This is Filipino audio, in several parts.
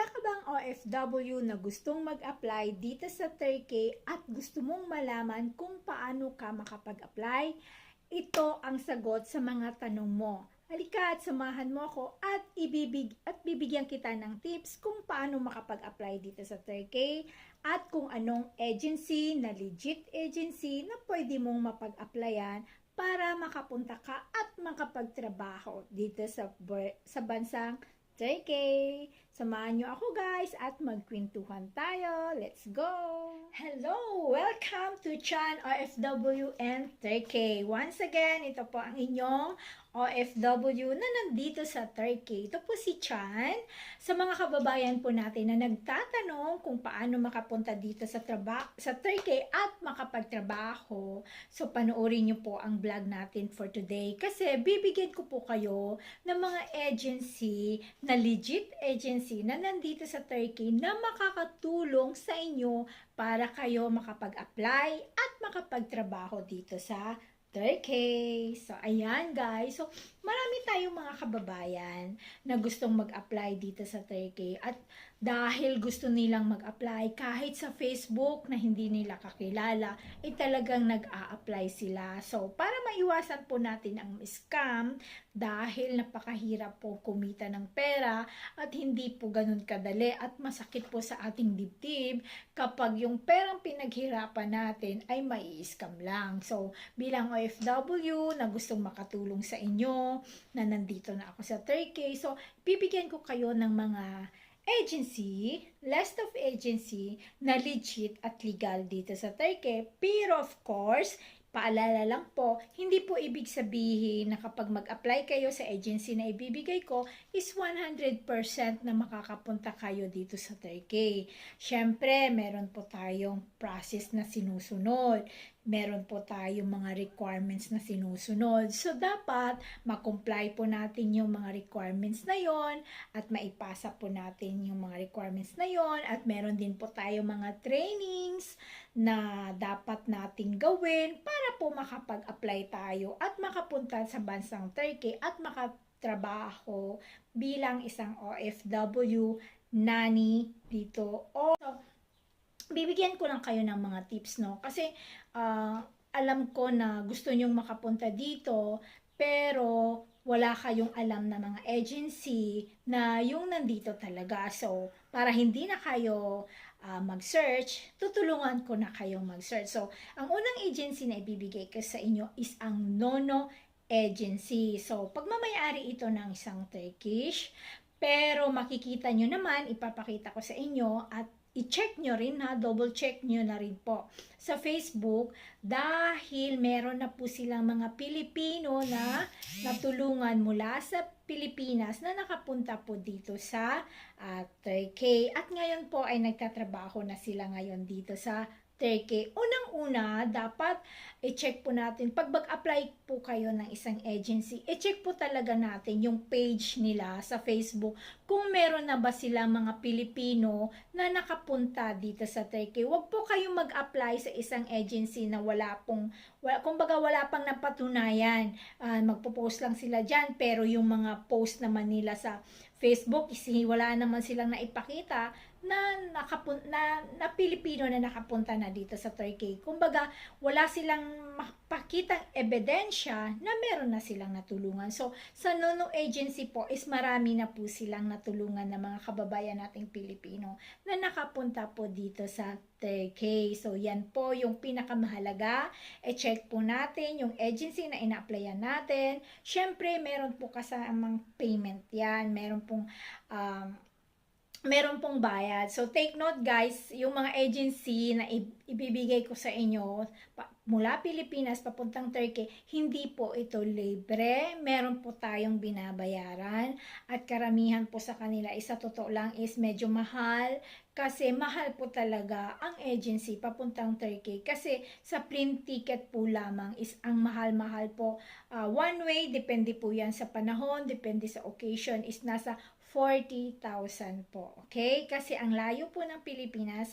ka bang OFW na gustong mag-apply dito sa Turkey at gusto mong malaman kung paano ka makapag-apply? Ito ang sagot sa mga tanong mo. Halika at samahan mo ako at bibigyan kita ng tips kung paano makapag-apply dito sa Turkey at kung anong agency na legit agency na pwede mong mapag-applyan para makapunta ka at makapagtrabaho dito sa bansang Turkey. Samahan nyo ako guys at magkwentuhan tayo. Let's go! Hello! Welcome to Chan OFW and Turkey. Once again, ito po ang inyong OFW na nandito sa Turkey. Ito po si Chan. Sa mga kababayan po natin na nagtatanong kung paano makapunta dito sa Turkey at makapagtrabaho. So, panoorin nyo po ang vlog natin for today kasi bibigyan ko po kayo ng mga agency na legit agency na nandito sa Turkey na makakatulong sa inyo para kayo makapag-apply at makapagtrabaho dito sa Turkey. So, ayan guys. So, marami tayong mga kababayan na gustong mag-apply dito sa Turkey. At dahil gusto nilang mag-apply, kahit sa Facebook na hindi nila kakilala, talagang nag-a-apply sila. So, para maiwasan po natin ang scam, dahil napakahirap po kumita ng pera at hindi po ganun kadali at masakit po sa ating dibdib kapag yung perang pinaghirapan natin ay mai-scam lang. So, bilang OFW na gustong makatulong sa inyo, na nandito na ako sa Turkey, so bibigyan ko kayo ng mga agency, list of agency na legit at legal dito sa Turkey. Pero of course, paalala lang po, hindi po ibig sabihin na kapag mag-apply kayo sa agency na ibibigay ko is 100% na makakapunta kayo dito sa Turkey. Siyempre, meron po tayong process na sinusunod. Meron po tayong mga requirements na sinusunod. So, dapat makomply po natin yung mga requirements na yon at maipasa po natin yung mga requirements na yon at meron din po tayong mga trainings na dapat nating gawin para po makapag-apply tayo at makapunta sa bansang Turkey at makatrabaho bilang isang OFW nanny dito. Bibigyan ko lang kayo ng mga tips, no? Kasi alam ko na gusto nyong makapunta dito, pero wala kayong alam na mga agency na yung nandito talaga. So, para hindi na kayo mag-search, tutulungan ko na kayong mag-search. So, ang unang agency na ibibigay ko sa inyo is ang Nono Agency. So, pagmamayari ito ng isang Turkish, pero makikita nyo naman, ipapakita ko sa inyo at i-check nyo rin ha, double check nyo na rin po sa Facebook dahil meron na po silang mga Pilipino na natulungan mula sa Pilipinas na nakapunta po dito sa Turkey. At ngayon po ay nagtatrabaho na sila ngayon dito sa Turkey. Unang-una, dapat i-check po natin, pag mag-apply po kayo ng isang agency, i-check po talaga natin yung page nila sa Facebook kung meron na ba sila mga Pilipino na nakapunta dito sa Turkey. Huwag po kayong mag-apply sa isang agency na kumbaga wala pang napatunayan. Magpo-post lang sila dyan, pero yung mga post naman nila sa Facebook, wala naman silang naipakita na Pilipino na nakapunta na dito sa Turkey. Kumbaga, wala silang makapakitang ebidensya na meron na silang natulungan. So, sa Nono Agency po is marami na po silang natulungan ng mga kababayan nating Pilipino na nakapunta po dito sa Turkey. So, yan po yung pinakamahalaga. E-check po natin yung agency na ina-applyan natin. Siyempre, meron po kasamang payment yan. Meron pong bayad. So, take note guys, yung mga agency na ibibigay ko sa inyo mula Pilipinas papuntang Turkey, hindi po ito libre. Meron po tayong binabayaran at karamihan po sa kanila, sa totoo lang is medyo mahal kasi mahal po talaga ang agency papuntang Turkey kasi sa plane ticket po lamang is ang mahal-mahal po. One way, depende po yan sa panahon, depende sa occasion, is nasa 40,000 po. Okay? Kasi ang layo po ng Pilipinas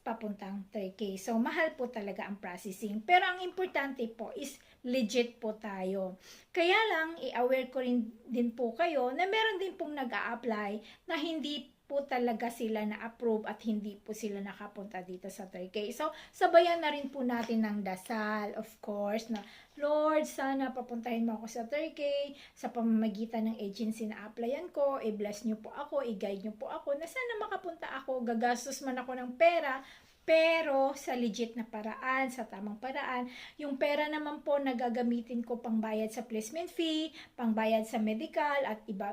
papuntang Turkey. So, mahal po talaga ang processing. Pero ang importante po is legit po tayo. Kaya lang, i-aware ko rin din po kayo na meron din pong nag-a-apply na hindi po talaga sila na-approve at hindi po sila nakapunta dito sa Turkey. So, sabayan na rin po natin ng dasal, of course, na Lord, sana papuntahin mo ako sa Turkey sa pamamagitan ng agency na applyan ko, i-bless nyo po ako, i-guide nyo po ako, na sana makapunta ako, gagastos man ako ng pera, pero sa legit na paraan, sa tamang paraan. Yung pera naman po na gagamitin ko pangbayad sa placement fee, pangbayad sa medical, at iba,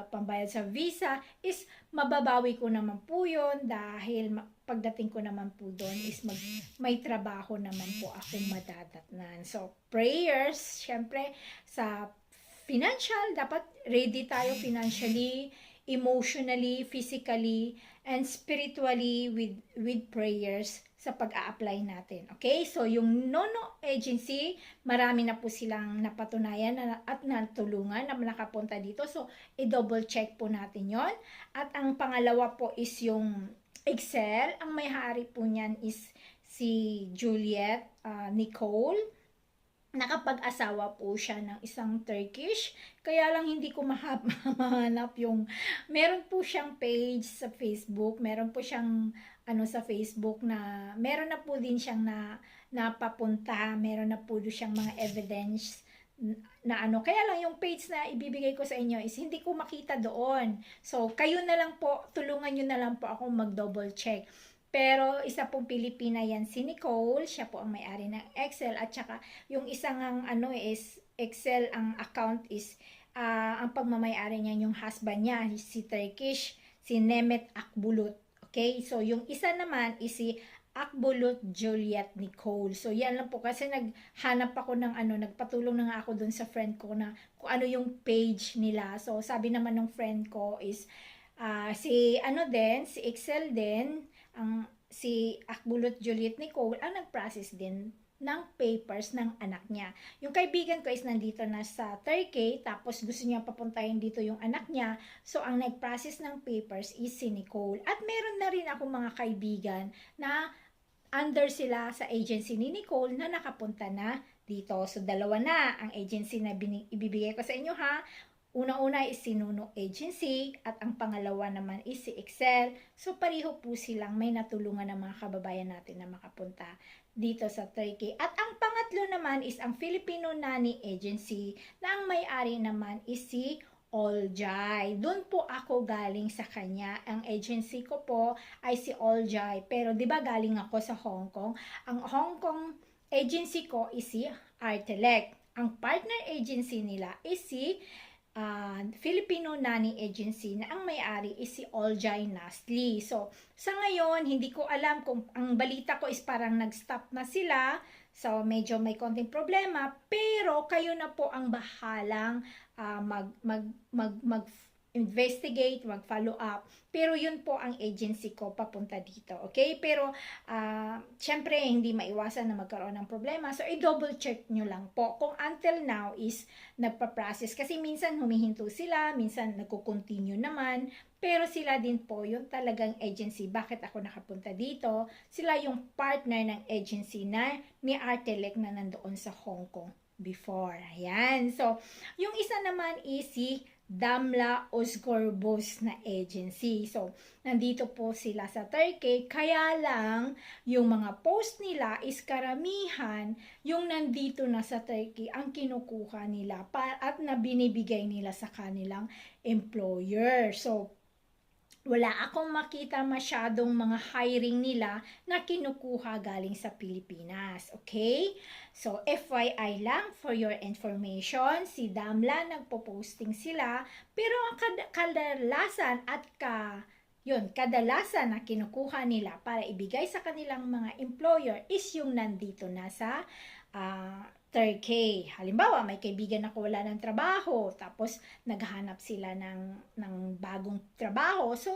pangbayad sa visa, is mababawi ko naman po yun dahil pagdating ko naman po doon is may trabaho naman po akong madadatnan. So, prayers, syempre, sa financial, dapat ready tayo financially, emotionally, physically, and spiritually with prayers sa pag-a-apply natin. Okay? So, yung Nono Agency, marami na po silang napatunayan at natulungan na nakapunta dito. So, i-double check po natin yon. At ang pangalawa po is yung Excel. Ang may-hari po niyan is si Juliet Nicole. Nakapag-asawa po siya ng isang Turkish, kaya lang hindi ko mahanap yung, meron po siyang page sa Facebook, meron po siyang sa Facebook na, meron na po din siyang napapunta, meron na po siyang mga evidence na kaya lang yung page na ibibigay ko sa inyo is hindi ko makita doon. So, kayo na lang po, tulungan nyo na lang po ako mag-double check. Pero isa pong Pilipina yan si Nicole, siya po ang may-ari ng Excel, at saka yung isang is Excel, ang account is ang pagmamay-ari niya yung husband niya, si Turkish, si Nemet Akbulut. Okay? So yung isa naman is si Akbulut Juliet Nicole. So yan lang po kasi naghanap ako ng nagpatulong na nga ako dun sa friend ko na kung ano yung page nila. So sabi naman ng friend ko is si Excel din, si Akbulut Juliet Nicole ang nag-process din ng papers ng anak niya. Yung kaibigan ko is nandito na sa Turkey, tapos gusto niya papuntahin dito yung anak niya. So, ang nag-process ng papers is si Nicole. At meron na rin ako mga kaibigan na under sila sa agency ni Nicole na nakapunta na dito. So, dalawa na ang agency na ibibigay ko sa inyo ha. Una-una is si Nono Agency at ang pangalawa naman is si Excel. So, pareho po silang may natulungan ng mga kababayan natin na makapunta dito sa Turkey. At ang pangatlo naman is ang Filipino Nanny Agency na ang may-ari naman is si Oljay. Doon po ako galing sa kanya. Ang agency ko po ay si Oljay. Pero 'di ba galing ako sa Hong Kong? Ang Hong Kong agency ko is si Artelec. Ang partner agency nila is si Filipino Nanny Agency na ang may-ari is si Oljay Nasli. So, sa ngayon, hindi ko alam kung ang balita ko is parang nag-stop na sila. So, medyo may konting problema. Pero, kayo na po ang bahalang investigate, mag-follow up. Pero yun po ang agency ko papunta dito. Okay? Pero, syempre, hindi maiwasan na magkaroon ng problema. So, i-double check nyo lang po. Kung until now is nagpa-process. Kasi minsan humihinto sila, minsan nagko-continue naman. Pero sila din po yung talagang agency. Bakit ako nakapunta dito? Sila yung partner ng agency na ni Artelec na nandoon sa Hong Kong before. Ayan. So, yung isa naman is si Damla Ozgorbos na agency. So, nandito po sila sa Turkey. Kaya lang, yung mga post nila is karamihan yung nandito na sa Turkey ang kinukuha nila at na binibigay nila sa kanilang employer. So, wala akong makita masyadong mga hiring nila na kinukuha galing sa Pilipinas. Okay? So, FYI lang for your information, si Damla nagpo-posting sila, pero ang kadalasan kadalasan na kinukuha nila para ibigay sa kanilang mga employer is yung nandito na sa Turkey. Halimbawa, may kaibigan ako wala ng trabaho, tapos naghahanap sila ng bagong trabaho. So,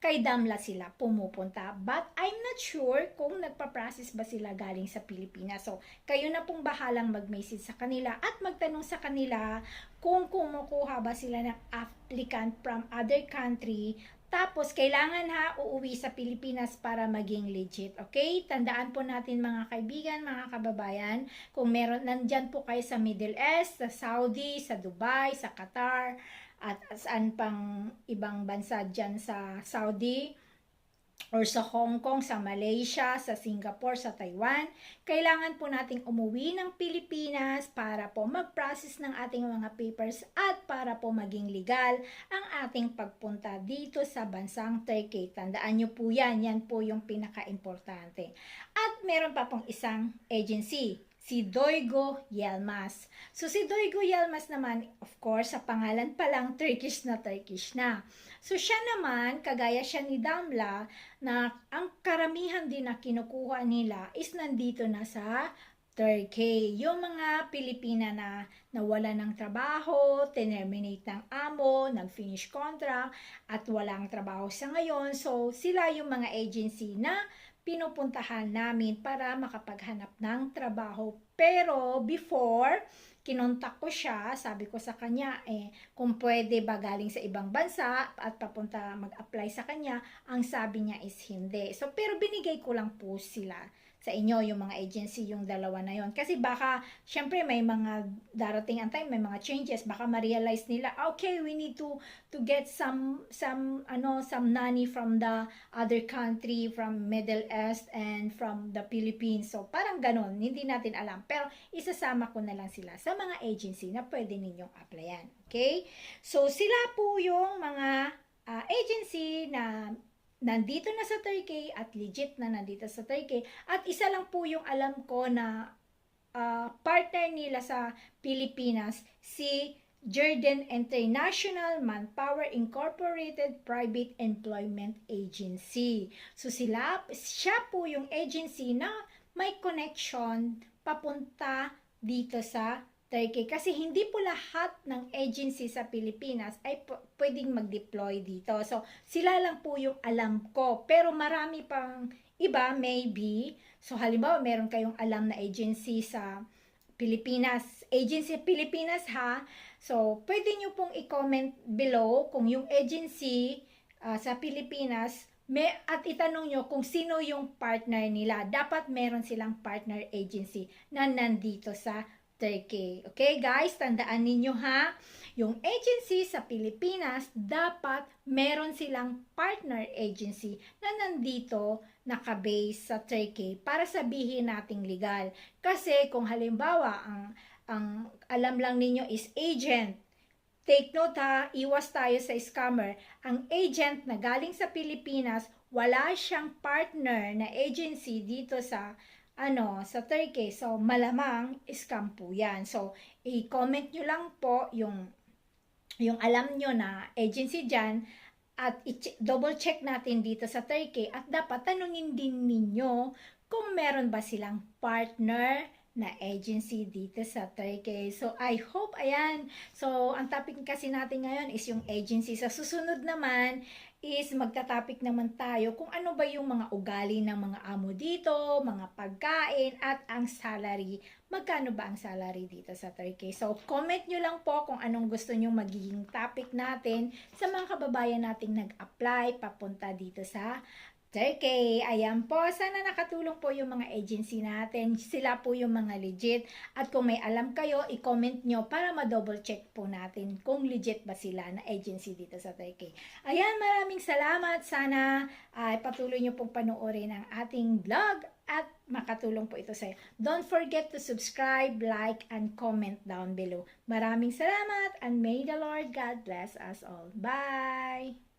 kay Damla sila pumupunta. But I'm not sure kung nagpa-process ba sila galing sa Pilipinas. So, kayo na pong bahalang mag-message sa kanila at magtanong sa kanila kung kumukuha ba sila ng applicant from other country. Tapos, kailangan uuwi sa Pilipinas para maging legit. Okay? Tandaan po natin mga kaibigan, mga kababayan, kung nandyan po kayo sa Middle East, sa Saudi, sa Dubai, sa Qatar, at saan pang ibang bansa dyan sa Saudi or sa Hong Kong, sa Malaysia, sa Singapore, sa Taiwan, kailangan po nating umuwi ng Pilipinas para po mag-process ng ating mga papers at para po maging legal ang ating pagpunta dito sa bansang Turkey. Tandaan nyo po yan po yung pinaka-importante. At meron pa pong isang agency, si Duygu Yilmaz. So si Duygu Yilmaz naman, of course, sa pangalan pa lang, Turkish na. So siya naman, kagaya siya ni Damla, na ang karamihan din na kinukuha nila is nandito na sa Turkey. Yung mga Pilipina na nawala ng trabaho, terminate ng amo, nag-finish contract, at walang trabaho sa ngayon. So sila yung mga agency na pinupuntahan namin para makapaghanap ng trabaho. Pero before, kinontak ko siya, sabi ko sa kanya, kung pwede ba galing sa ibang bansa at papunta mag-apply sa kanya, ang sabi niya is hindi. So, pero binigay ko lang po sila sa inyo, yung mga agency, yung dalawa na yon. Kasi baka, syempre may mga darating ang time, may mga changes, baka ma-realize nila, okay, we need to get some nanny from the other country, from Middle East and from the Philippines. So, parang ganon, hindi natin alam. Pero, isasama ko na lang sila sa mga agency na pwede ninyong applyan. Okay? So, sila po yung mga agency na nandito na sa Turkey at legit na nandito sa Turkey. At isa lang po yung alam ko na partner nila sa Pilipinas, si Jordan International Manpower Incorporated Private Employment Agency. So siya po yung agency na may connection papunta dito sa Turkey. Kasi hindi po lahat ng agency sa Pilipinas ay pwedeng mag-deploy dito. So, sila lang po yung alam ko. Pero marami pang iba, maybe. So, halimbawa, meron kayong alam na agency sa Pilipinas. Agency Pilipinas ha. So, pwede nyo pong i-comment below kung yung agency sa Pilipinas at itanong nyo kung sino yung partner nila. Dapat meron silang partner agency na nandito sa Turkey. Okay guys, tandaan ninyo ha, yung agency sa Pilipinas, dapat meron silang partner agency na nandito nakabase sa Turkey para sabihin nating legal. Kasi kung halimbawa, ang alam lang ninyo is agent, take note ha, iwas tayo sa scammer. Ang agent na galing sa Pilipinas, wala siyang partner na agency dito sa sa Turkey. So, malamang scam po yan. So, i-comment nyo lang po yung alam nyo na agency dyan at double check natin dito sa Turkey at dapat tanungin din ninyo kung meron ba silang partner na agency dito sa Turkey. So, I hope, ayan. So, ang topic kasi natin ngayon is yung agency. Sa susunod naman is magta-topic naman tayo kung ano ba yung mga ugali ng mga amo dito, mga pagkain, at ang salary. Magkano ba ang salary dito sa Turkey? So, comment nyo lang po kung anong gusto nyo magiging topic natin sa mga kababayan nating nag-apply papunta dito sa Turkey. Ayan po, sana nakatulong po yung mga agency natin. Sila po yung mga legit. At kung may alam kayo, i-comment nyo para ma-double check po natin kung legit ba sila na agency dito sa Turkey. Ayan, maraming salamat. Sana patuloy nyo pong panoorin ang ating vlog at makatulong po ito sa iyo. Don't forget to subscribe, like, and comment down below. Maraming salamat and may the Lord God bless us all. Bye!